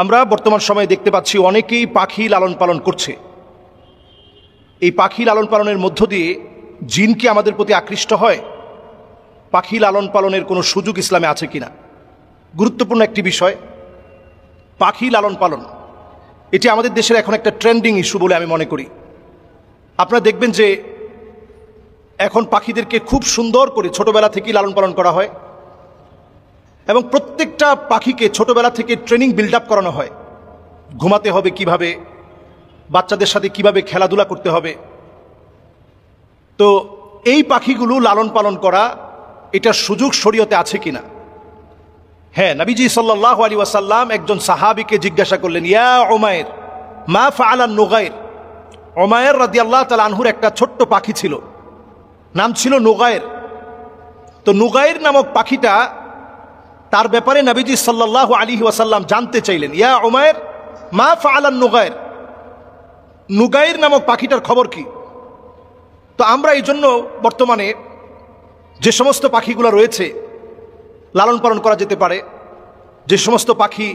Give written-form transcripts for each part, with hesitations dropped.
আমরা বর্তমান সময়ে দেখতে পাচ্ছি অনেকেই পাখি লালন পালন করছে। এই পাখি লালন পালনের মধ্য দিয়ে জিন কি আমাদের প্রতি আকৃষ্ট হয়? পাখি লালন পালনের কোনো সুযোগ ইসলামে আছে কিনা? গুরুত্বপূর্ণ একটি বিষয় পাখি লালন পালন। এটি আমাদের দেশের এখন একটা ট্রেন্ডিং ইস্যু বলে আমি মনে করি। আপনারা দেখবেন যে এখন পাখিদেরকে খুব সুন্দর করে ছোটবেলা থেকেই লালন পালন করা হয় এবং প্রত্যেকটা পাখিকে ছোটবেলা থেকে ট্রেনিং বিল্ড আপ করানো হয়। ঘুমাতে হবে কিভাবে, বাচ্চাদের সাথে কিভাবে খেলাধুলা করতে হবে। তো এই পাখিগুলো লালন পালন করা, এটার সুযোগ শরীয়তে আছে কিনা? হ্যাঁ, নবীজি সাল্লাল্লাহু আলাইহি ওয়াসাল্লাম একজন সাহাবীকে জিজ্ঞাসা করলেন, ইয়া উমাইর মা ফাআলান নুগাইর। উমাইর রাদিয়াল্লাহু তাআলা আনহুর একটা ছোট্ট পাখি ছিল, নাম ছিল নুগাইর। তো নুগাইর নামক পাখিটা, তার ব্যাপারে নবীজি সাল্লাল্লাহু আলাইহি ওয়াসাল্লাম জানতে চাইলেন, ইয়া উমাইর মা ফাআলান নুগাইর, নুগাইর নামক পাখিটার খবর কি? তো আমরা এই জন্য বর্তমানে যে সমস্ত পাখিগুলো রয়েছে লালন পালন করা যেতে পারে, যে সমস্ত পাখি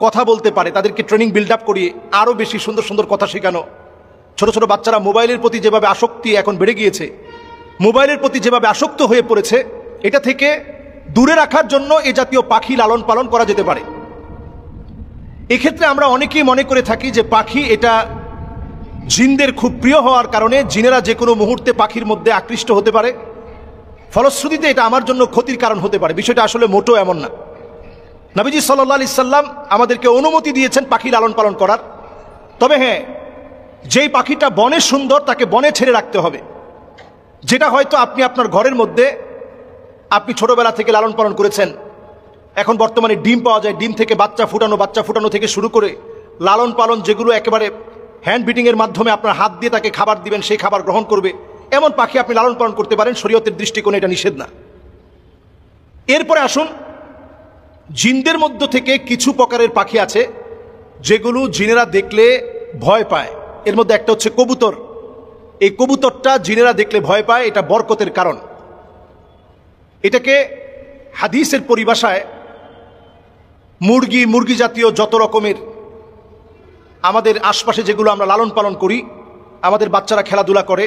কথা বলতে পারে, তাদেরকে ট্রেনিং বিল্ড আপ করিয়ে আরও বেশি সুন্দর সুন্দর কথা শেখানো। ছোট ছোট বাচ্চারা মোবাইলের প্রতি যেভাবে আসক্তি এখন বেড়ে গিয়েছে, মোবাইলের প্রতি যেভাবে আসক্ত হয়ে পড়েছে, এটা থেকে দূরে রাখার জন্য এ জাতীয় পাখি লালন পালন করা যেতে পারে। এক্ষেত্রে আমরা অনেকেই মনে করে থাকি যে পাখি এটা জিনদের খুব প্রিয় হওয়ার কারণে জিনেরা যে কোনো মুহূর্তে পাখির মধ্যে আকৃষ্ট হতে পারে, ফলশ্রুতিতে এটা আমার জন্য ক্ষতির কারণ হতে পারে। বিষয়টা আসলে মোটেও এমন না। নবীজি সাল্লাল্লাহু আলাইহি সাল্লাম আমাদেরকে অনুমতি দিয়েছেন পাখি লালন পালন করার। তবে হ্যাঁ, যেই পাখিটা বনে সুন্দর তাকে বনে ছেড়ে রাখতে হবে। যেটা হয়তো আপনি আপনার ঘরের মধ্যে আপনি ছোটবেলা থেকে লালন পালন করেছেন, এখন বর্তমানে ডিম পাওয়া যায়, ডিম থেকে বাচ্চা ফুটানো থেকে শুরু করে লালন পালন যেগুলো একেবারে হ্যান্ড বিটিংয়ের মাধ্যমে আপনার হাত দিয়ে তাকে খাবার দিবেন, সেই খাবার গ্রহণ করবে, এমন পাখি আপনি লালন পালন করতে পারেন। শরীয়তের দৃষ্টিকোণে এটা নিষেধ না। এরপরে আসুন, জিনদের মধ্য থেকে কিছু প্রকারের পাখি আছে যেগুলো জিনেরা দেখলে ভয় পায়। এর মধ্যে একটা হচ্ছে কবুতর। এই কবুতরটা জিনেরা দেখলে ভয় পায়, এটা বরকতের কারণ। এটাকে হাদিসের পরিভাষায় মুরগি জাতীয় যত রকমের আমাদের আশপাশে যেগুলো আমরা লালন পালন করি, আমাদের বাচ্চারা খেলাধুলা করে,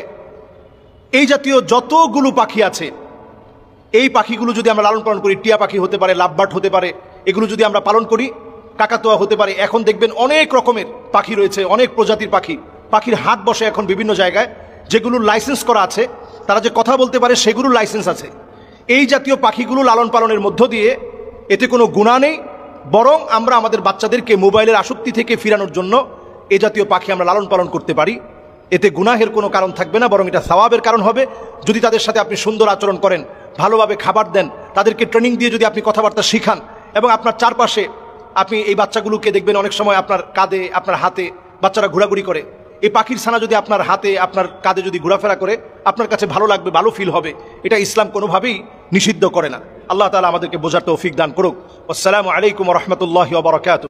এই জাতীয় যতগুলো পাখি আছে, এই পাখিগুলো যদি আমরা লালন পালন করি, টিয়া পাখি হতে পারে, লাভবার্ড হতে পারে, এগুলো যদি আমরা পালন করি, কাকাতুয়া হতে পারে। এখন দেখবেন অনেক রকমের পাখি রয়েছে, অনেক প্রজাতির পাখি। পাখির হাট বসে এখন বিভিন্ন জায়গায়, যেগুলোর লাইসেন্স করা আছে, তারা যে কথা বলতে পারে সেগুলোর লাইসেন্স আছে। এই জাতীয় পাখিগুলো লালন পালনের মধ্য দিয়ে এতে কোনো গুনাহ নেই, বরং আমরা আমাদের বাচ্চাদেরকে মোবাইলের আসক্তি থেকে ফিরানোর জন্য এ জাতীয় পাখি আমরা লালন পালন করতে পারি। এতে গুনাহের কোনো কারণ থাকবে না, বরং এটা সওয়াবের কারণ হবে। যদি তাদের সাথে আপনি সুন্দর আচরণ করেন, ভালোভাবে খাবার দেন, তাদেরকে ট্রেনিং দিয়ে যদি আপনি কথাবার্তা শিখান, এবং আপনার চারপাশে আপনি এই বাচ্চাগুলোকে দেখবেন অনেক সময় আপনার কাঁধে, আপনার হাতে বাচ্চারা ঘোরাঘুরি করে। এই পাখির ছানা যদি আপনার হাতে, আপনার কাঁধে যদি ঘোরাফেরা করে, আপনার কাছে ভালো লাগবে, ভালো ফিল হবে। এটা ইসলাম কোনোভাবেই নিষিদ্ধ করে না। আল্লাহ তাআলা আমাদেরকে বোঝার তৌফিক দান করুক। আসসালামু আলাইকুম ওয়া রাহমাতুল্লাহি ওয়া বারাকাতুহু।